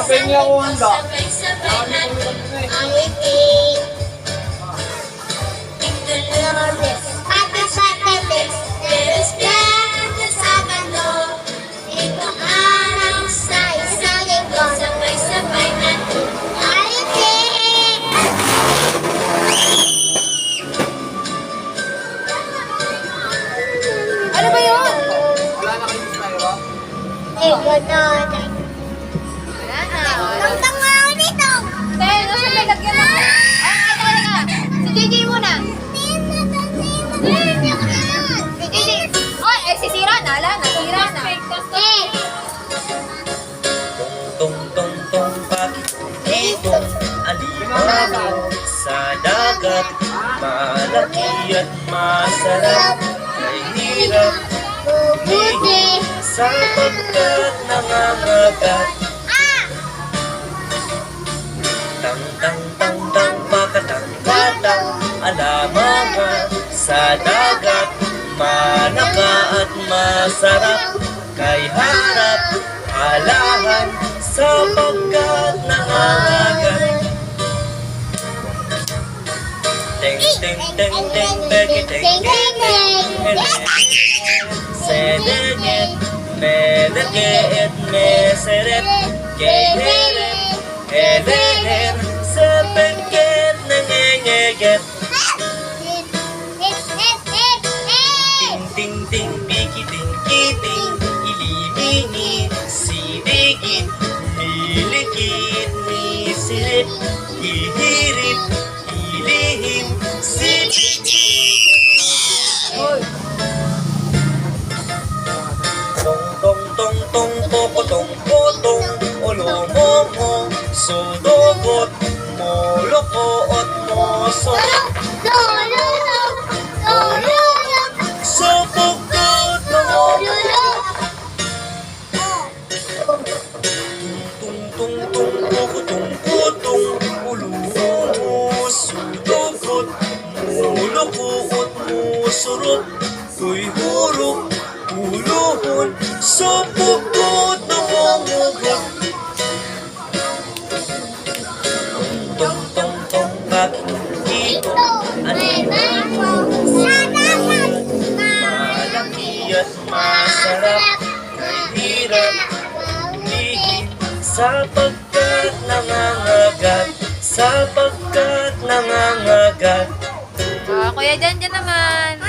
Kapeng niya ko handa. Ang wiki. Dolores, patis, Paris Plan na Sabado. Itong araw sa isang linggo, sabay-sabay natin ang wiki. Ano ba yun? Wala na kayo sa ba? Ganon. Wala na. Tangtang nga ako dito. Dahil nasa may lagyan mo. Si JJ muna. Si JJ. Oy, sisira na. Ala, nasira na. Tong tong tong bakit itong alimango sa dagat malaki at masarap ay hirap umihi sapagkat nangangagat. Tang tang tang tang bakatang batang alamangan sa dagat malaka at masarap kay harap alahan sapagkat nangangagat. Ting ting ting ting beki ting ting ting sedeget medeget meseret keheret Eleher sapagkat nangangagat. Ting ting ting pikiting kiting ilibini siligit nilikit nisilip ihirip ilihim siligit. Tong tong tong tong potong potong olomongo sudogot molokoot mo sorok sapagkat nangangagat. Tung tung tung pokotong potong ulumo sudogot molokoot mo sorok ko'y hurok uluhon sapagkat nangangagat. Tong tong tong bakit dito malaki at masarap kay hirap lihin sapagkat nangangagat sapagkat nangangagat. Kuya Jan naman.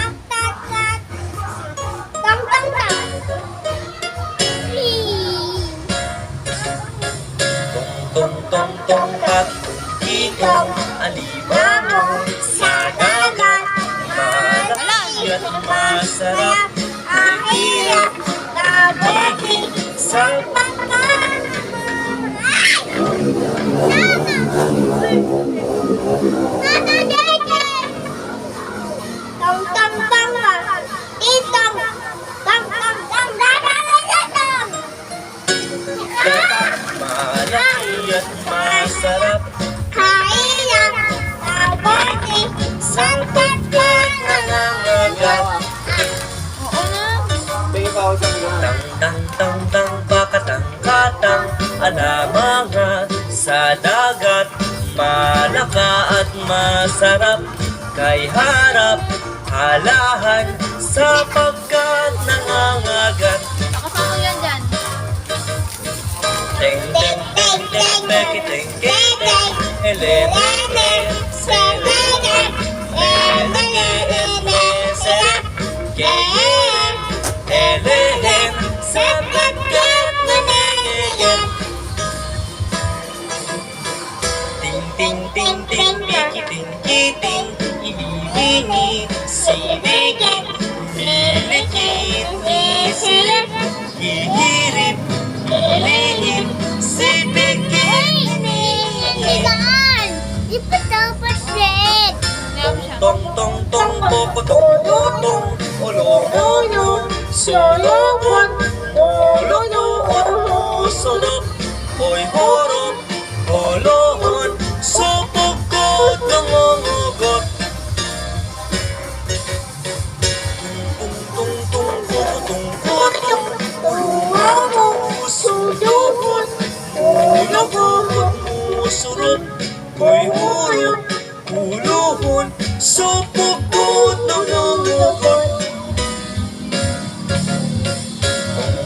Tong tong tong bakit dito alimango sa dagat malaki at masarap kay hirap lihin sapagkat malaki at masarap sapagkat nangangagat. Oo na. Tingin pa ako sa mga. Tang tang tang tang bakatang katang alamanga sa dagat malaka at masarap kay harap halahan sapagkat nangangagat. Nakasama yan dyan. Teng teng teng teng beki teng teng teng elele selele elele selele elele sapagkat nangangagat. Ting ting ting ting pikiting kiting ilibini siligit nilikit nisilip ihirip ilihim siligit tong tong tong pokotong potong olomongo sologon olonoot mo solok ko'y horop holohon sapagkat nangangagat. Tung tung tung pokotong potong olomongo sologon olonoot mo solok ko'y horop holohon sapagkat nangangagat.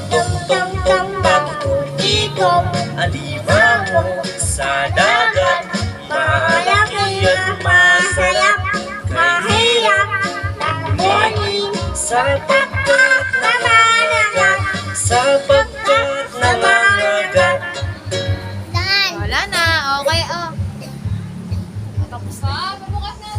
Tong tong tong bakit dito alimango sa dagat malaki at masarap kay hirap lihin sapagkat nangangagat sapagkat nangangagat. Wala na. Okay, oh. Tapos na. Bubukas na.